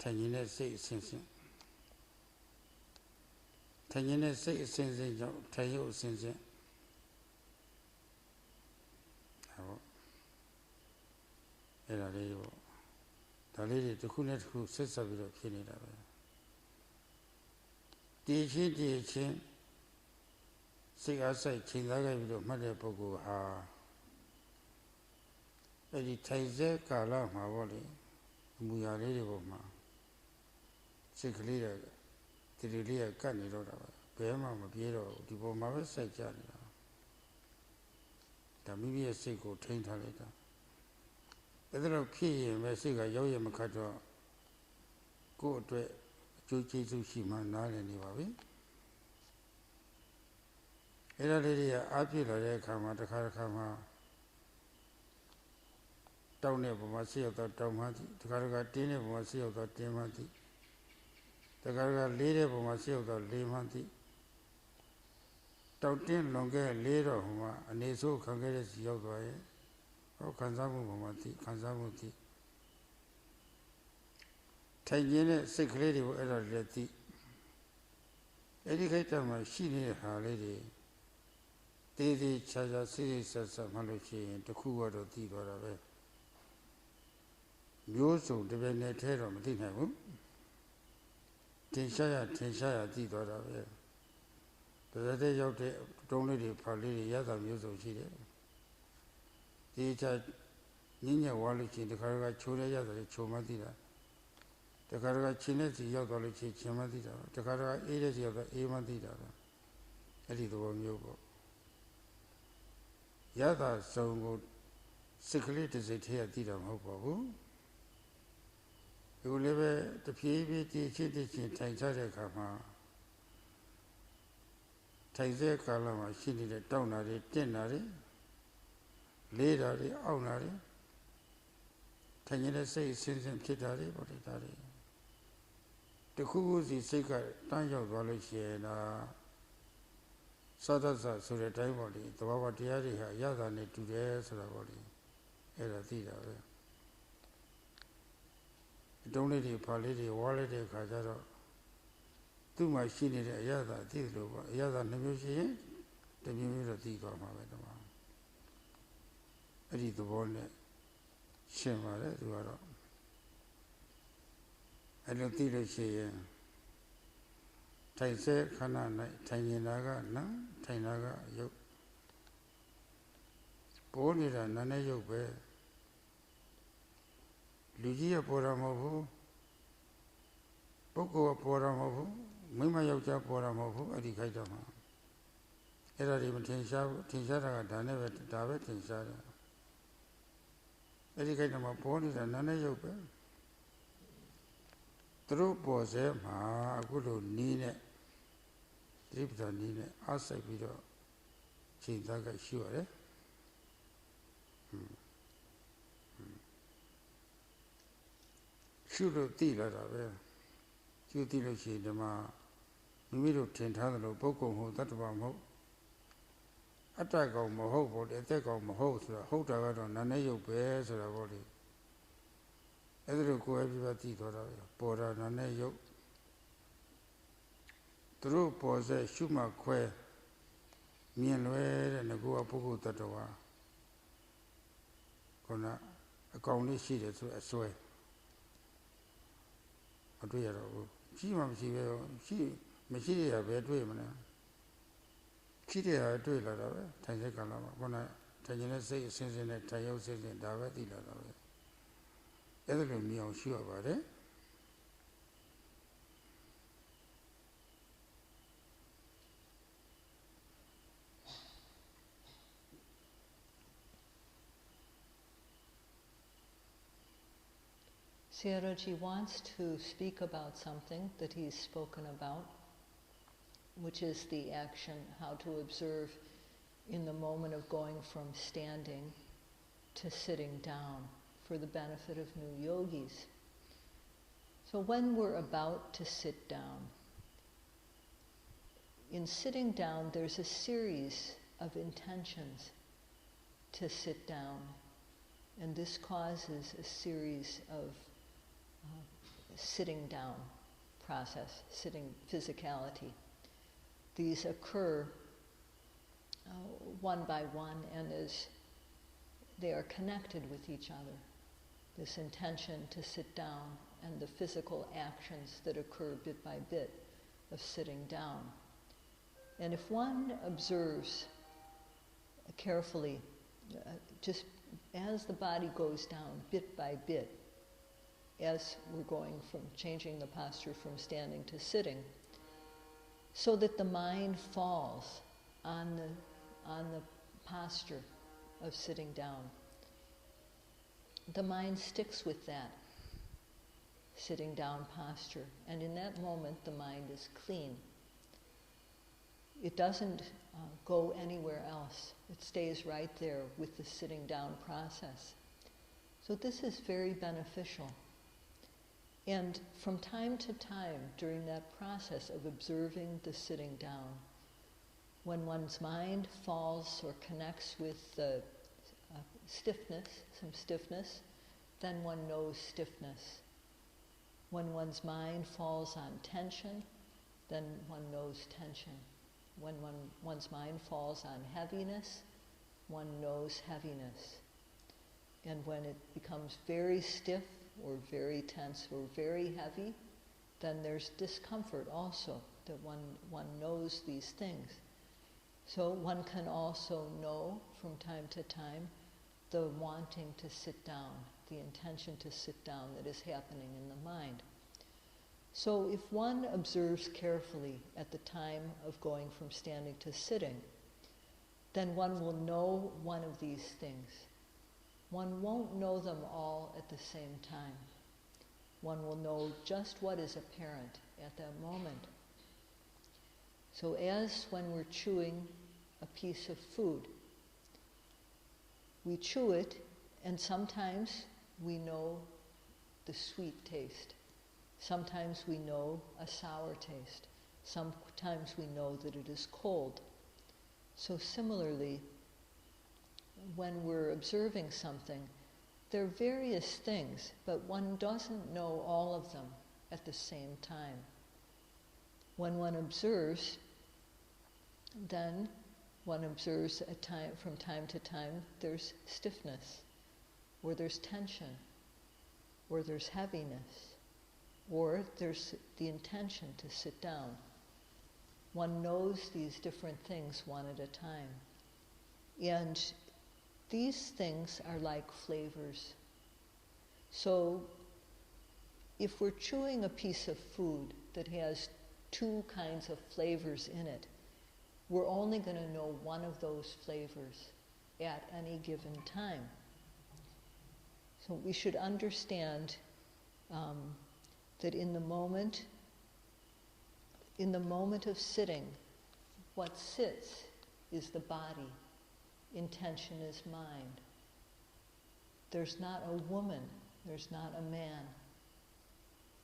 Tanina say sensing. Tanina say sensing, Tayo sensing. The lady to who sits a bit of killing away. Teaching, say outside, Chindaga with Mother Pogo, Eddie Taise, Kala, my body, Muya lady woman. Sick leader, the Lilia Candido, Bema, Piero, the Bomava said, the maybe a sick or taint her later. The little key and Messiga Yoya Makato go to Juji Shima Nalani Wabi. Ella lady, Apila, Kama, the Karakama, down there for my sea of the Tomati, the Karaga dinner for my sea of the Timati, the Karaga lady for my sea of the Limanti, Tautin longer later, and they so congregate Yoga. Kansamu Mamati, Kansamuti. Tangina, sick lady, whatever lady. Educator, my she needed her lady. They charge a series of Maluchi and the Kuwa of the Dora. You also depend on terror, Madina. Tenshaya, the Dora. The day of the only party, Yada Muso she did. The Nina Walichi, the Karaga Churaya, the Chomadira, the Karaga Chinesi Yodolichi, Chamadira, the Karaga Edesi of the Emadira, Eddie the one Yogo. Yada so good, sickly to sit here, Didam Hopo. You live the PB teaching Taisha Kama. Taise Kalama, she did a donary, dinary. Later, the honorary. Can you say since and kitari, but it are the Kuguzi Sika, Tanjo Valley, and Sadasa Sureta body, the Wawatiari, Yazani to the air, so the body, Era Tida. Don't let the Paliti, Wallet, Kajaro. Too much in it, Yaza, Tilo, Yaza, negotiate the music of Tika. I read the one Shemare, you are. I don't think they say Taise, Kana, Tainaga, Tainaga, Yok. Bonita, Nana Yoke, Lugia Poramovu, Boko Poramovu, Mima Yoka Poramovu, Adikaitama. Era even Tinshara, Dana, David, Tinshara. Educated my ponies and none of you. True was a good Nina, Trip the Nina, outside video. Chindaga sure, eh? Shoot a dealer, you dealer, she the ma, middle 10,000 Boko, that one hope. Attack of my hope, attack of my host, the hotel on Nanayo bears or a body. Either go everybody or Bora and Yo. Through pose Shuma Que, me and Ware and a go up Tatawa. Gonna a county sheet as well. A do you? She, Machine, a bad women. She did a do it, Tanzakala, when I say since in a Tayo says in Davati. Either me or sure about it. Sayadawgyi wants to speak about something that he's spoken about, which is the action, how to observe in the moment of going from standing to sitting down for the benefit of new yogis. So when we're about to sit down, in sitting down there's a series of intentions to sit down, and this causes a series of sitting down process, sitting physicality. These occur one by one, and as they are connected with each other. This intention to sit down and the physical actions that occur bit by bit of sitting down. And if one observes carefully, just as the body goes down bit by bit, as we're going from changing the posture from standing to sitting, so that the mind falls on the posture of sitting down. The mind sticks with that sitting down posture, and in that moment the mind is clean. It doesn't go anywhere else. It stays right there with the sitting down process. So this is very beneficial. And from time to time during that process of observing the sitting down, when one's mind falls or connects with the stiffness, some stiffness, then one knows stiffness. When one's mind falls on tension, then one knows tension. When one's mind falls on heaviness, one knows heaviness. And when it becomes very stiff or very tense or very heavy, then there's discomfort also, that one knows these things. So one can also know from time to time the wanting to sit down, the intention to sit down that is happening in the mind. So if one observes carefully at the time of going from standing to sitting, then one will know one of these things. One won't know them all at the same time. One will know just what is apparent at that moment. So as when we're chewing a piece of food, we chew it, and sometimes we know the sweet taste. Sometimes we know a sour taste. Sometimes we know that it is cold. So similarly, when we're observing something, there are various things, but one doesn't know all of them at the same time. When one observes, then one observes from time to time there's stiffness, or there's tension, or there's heaviness, or there's the intention to sit down. One knows these different things one at a time. And these things are like flavors. So if we're chewing a piece of food that has two kinds of flavors in it, we're only going to know one of those flavors at any given time. So we should understand that in the moment of sitting, what sits is the body. Intention is mind. There's not a woman, there's not a man,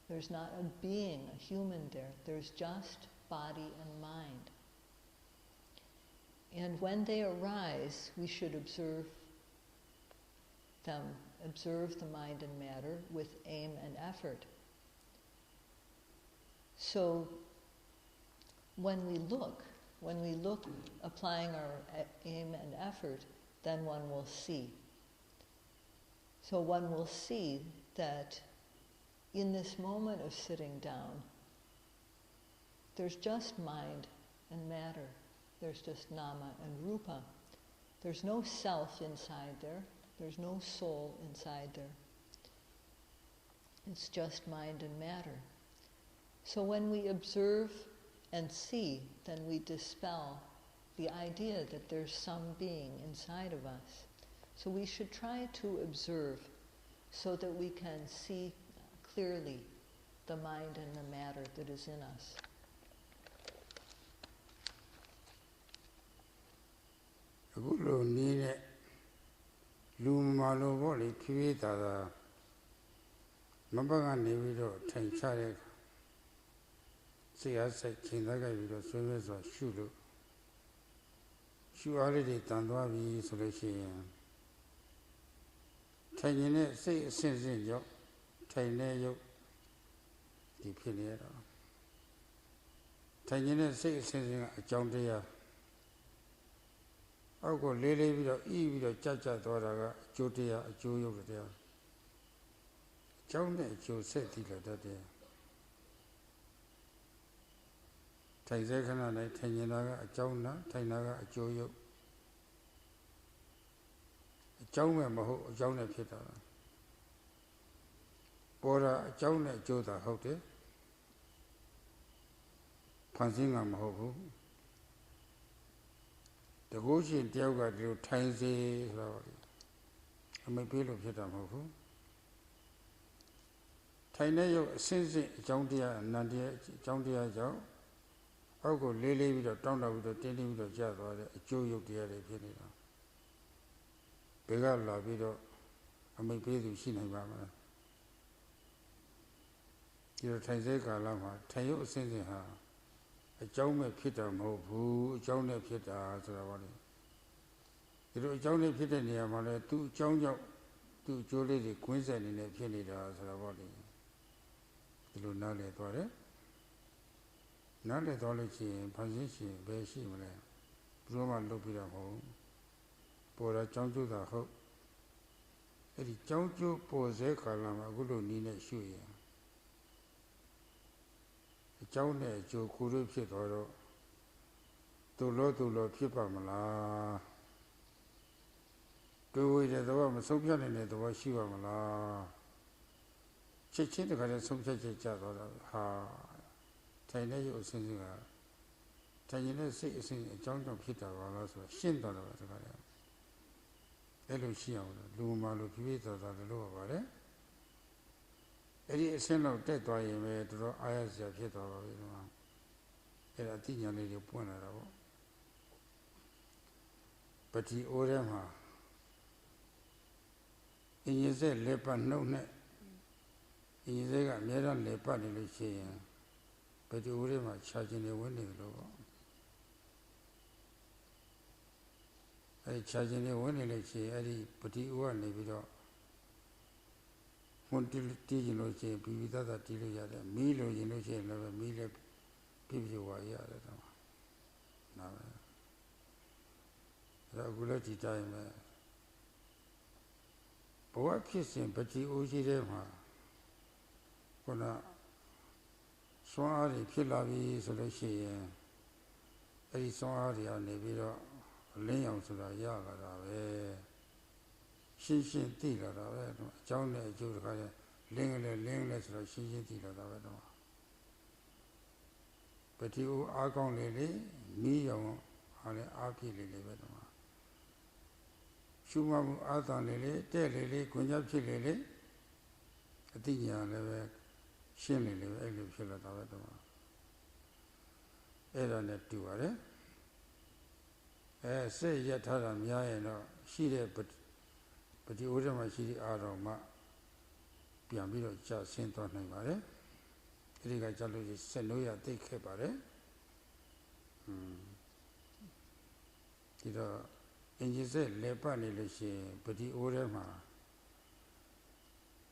there's not a being, a human there. There's just body and mind. And when they arise, we should observe them observe the mind and matter with aim and effort. So when we look applying our aim and effort, then one will see. So one will see that in this moment of sitting down, there's just mind and matter. There's just nama and rupa. There's no self inside there. There's no soul inside there. It's just mind and matter. So when we observe and see, then we dispel the idea that there's some being inside of us. So we should try to observe so that we can see clearly the mind and the matter that is in us.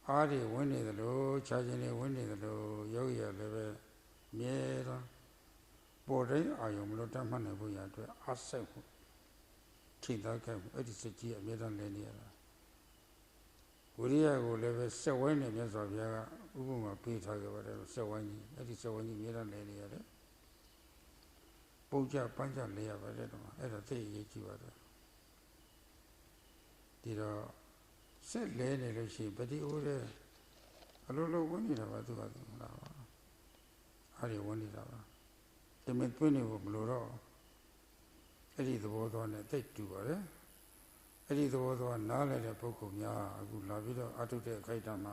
Ari winnie the low, charging a winnie the low, yogi level, miera, border, I am not a man of Buya to ask. Chindaka, it is a G, a million linear. Uriya will live so when a mess of Yaga, Uma Peter, whatever, so when it is so when you million linear. Boja Panja lay up at a 3 years. Did a set lady, but he would a little one in about 2 Are you one it? The Medpuni of Bluro. I did the water on a take to her. I did the water on Nala Pocomia, I would love it, I took the Kaitama.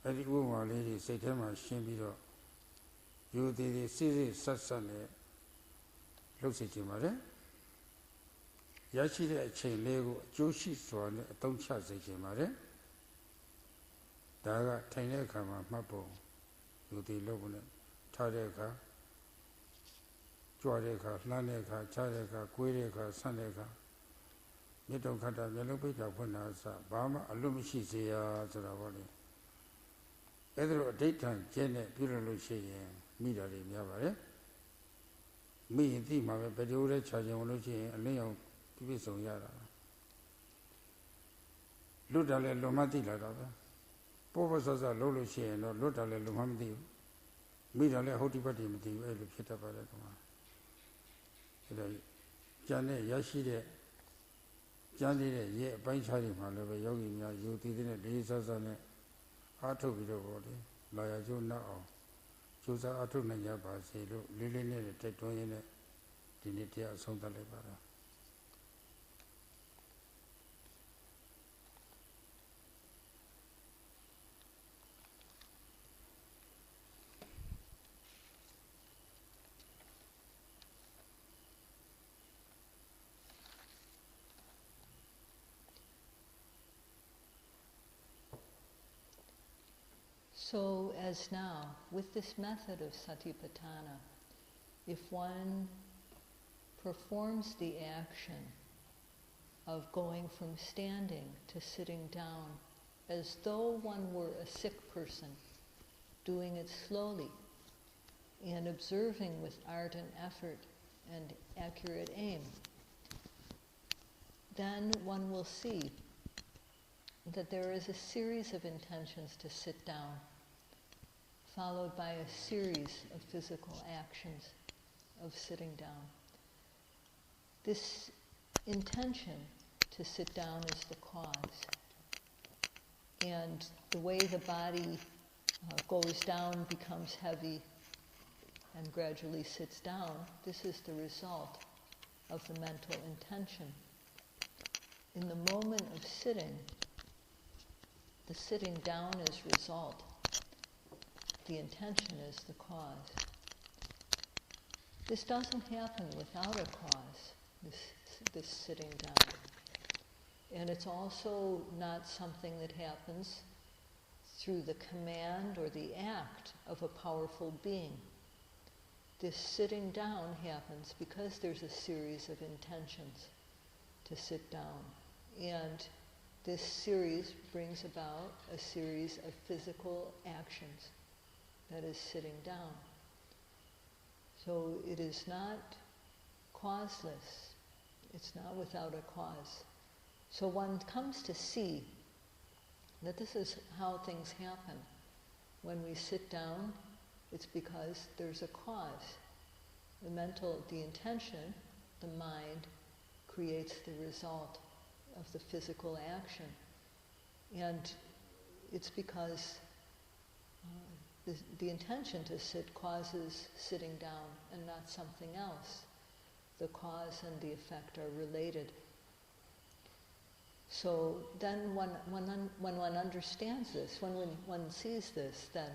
I did woman lady say to my shimbido. You did see such sun, looks at your mother. Yashi chain lego, Joshi swan, don't chat at your mother. Daga, Taineka, Mapo, you did Logan, Tadeka. Joareka, Laneka, Chareka, Quireka, Saneka. Middle Kata, Yellow Bita, Punasa, Bama, Alumishi, Zaravali. Either daytime, Janet, Pirulushi, Midari, Yavare. Me, the Mama, Pedura, Charging, and Leo, Piso Yara. Ludale Lomatila, Povasa Lolushi, and Ludale Lomandi. Midale Hotipati, Pitaparatoma. Janet Yashi, Janet, ye, by Chari, Malava, Yogi, you didn't Jesus on it. I took it over it, like you now. Choose a two Nayaba, say, Lily, take 20 in it, Dinitia, Sonda Lebara. So as now, with this method of satipatthana, if one performs the action of going from standing to sitting down as though one were a sick person, doing it slowly and observing with ardent effort and accurate aim, then one will see that there is a series of intentions to sit down, followed by a series of physical actions of sitting down. This intention to sit down is the cause. And the way the body goes down, becomes heavy, and gradually sits down, this is the result of the mental intention. In the moment of sitting, the sitting down is result. The intention is the cause. This doesn't happen without a cause, this sitting down. And it's also not something that happens through the command or the act of a powerful being. This sitting down happens because there's a series of intentions to sit down. And this series brings about a series of physical actions, that is sitting down. So it is not causeless. It's not without a cause. So one comes to see that this is how things happen. When we sit down, it's because there's a cause. The intention, the mind, creates the result of the physical action. And it's because the intention to sit causes sitting down and not something else. The cause and the effect are related. So then when one understands this, when one sees this, then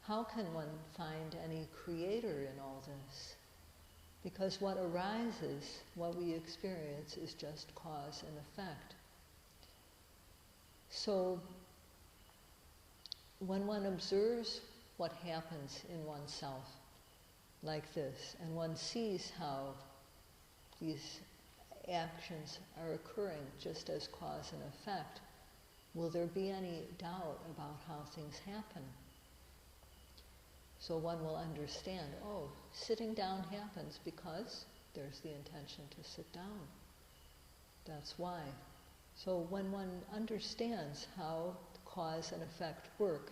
how can one find any creator in all this? Because what arises, what we experience, is just cause and effect. So when one observes what happens in oneself like this, and one sees how these actions are occurring just as cause and effect, will there be any doubt about how things happen? So one will understand, oh, sitting down happens because there's the intention to sit down. That's why. So when one understands how cause and effect work,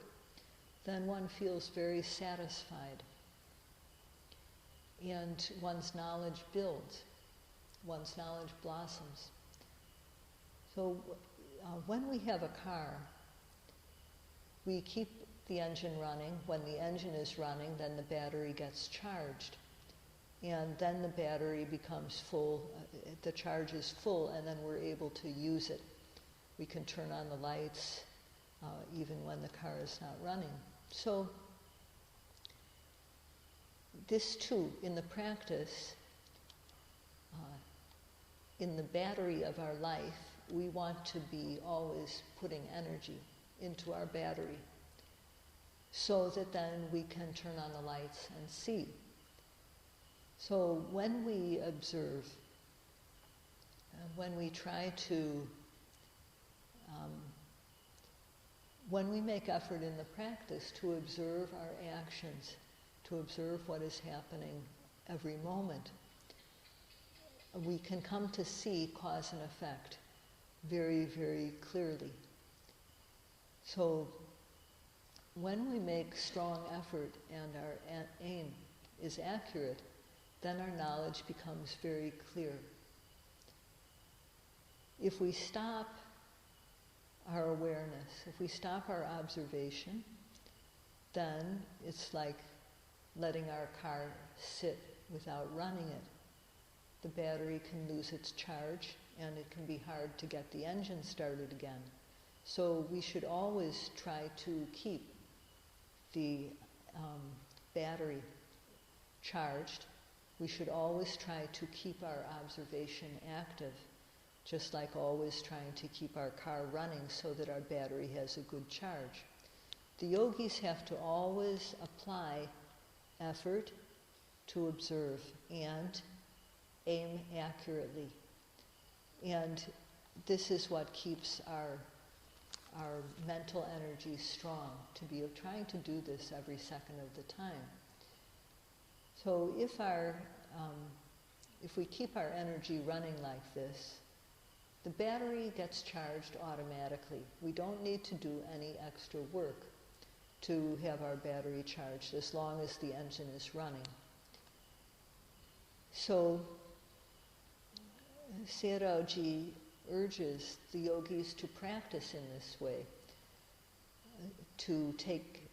then one feels very satisfied. And one's knowledge builds, one's knowledge blossoms. So when we have a car, we keep the engine running. When the engine is running, then the battery gets charged. And then the battery becomes full, the charge is full, and then we're able to use it. We can turn on the lights even when the car is not running. So this too, in the practice, in the battery of our life, we want to be always putting energy into our battery so that then we can turn on the lights and see. So when we observe, when we try to, when we make effort in the practice to observe our actions, to observe what is happening every moment, we can come to see cause and effect very, very clearly. So when we make strong effort and our aim is accurate, then our knowledge becomes very clear. If we stop our awareness, if we stop our observation, then it's like letting our car sit without running it. The battery can lose its charge, and it can be hard to get the engine started again. So we should always try to keep the battery charged. We should always try to keep our observation active, just like always trying to keep our car running so that our battery has a good charge. The yogis have to always apply effort to observe and aim accurately. And this is what keeps our mental energy strong, to be trying to do this every second of the time. So if we keep our energy running like this, the battery gets charged automatically. We don't need to do any extra work to have our battery charged as long as the engine is running. So Sayadawgyi urges the yogis to practice in this way, to take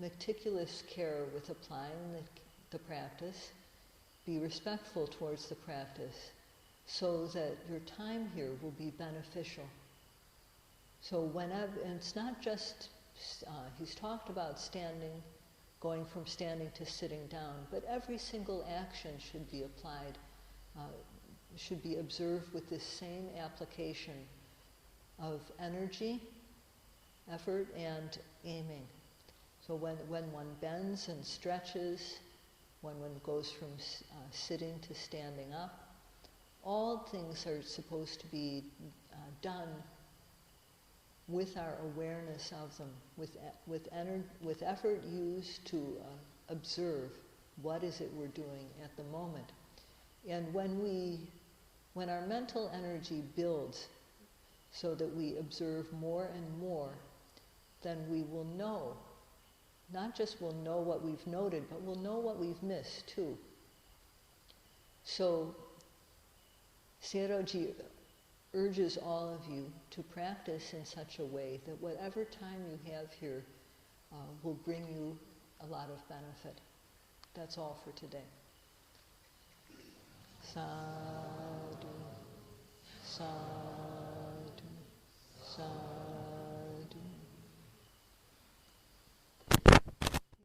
meticulous care with applying the practice, be respectful towards the practice, so that your time here will be beneficial. So whenever, and it's not just, he's talked about standing, going from standing to sitting down, but every single action should be applied, should be observed with this same application of energy, effort, and aiming. So when one bends and stretches, when one goes from sitting to standing up, all things are supposed to be done with our awareness of them, with effort used to observe what is it we're doing at the moment. And when our mental energy builds so that we observe more and more, then we will know, not just we'll know what we've noted, but we'll know what we've missed too. So Sayadawgyi urges all of you to practice in such a way that whatever time you have here will bring you a lot of benefit. That's all for today. Sadhu, sadhu.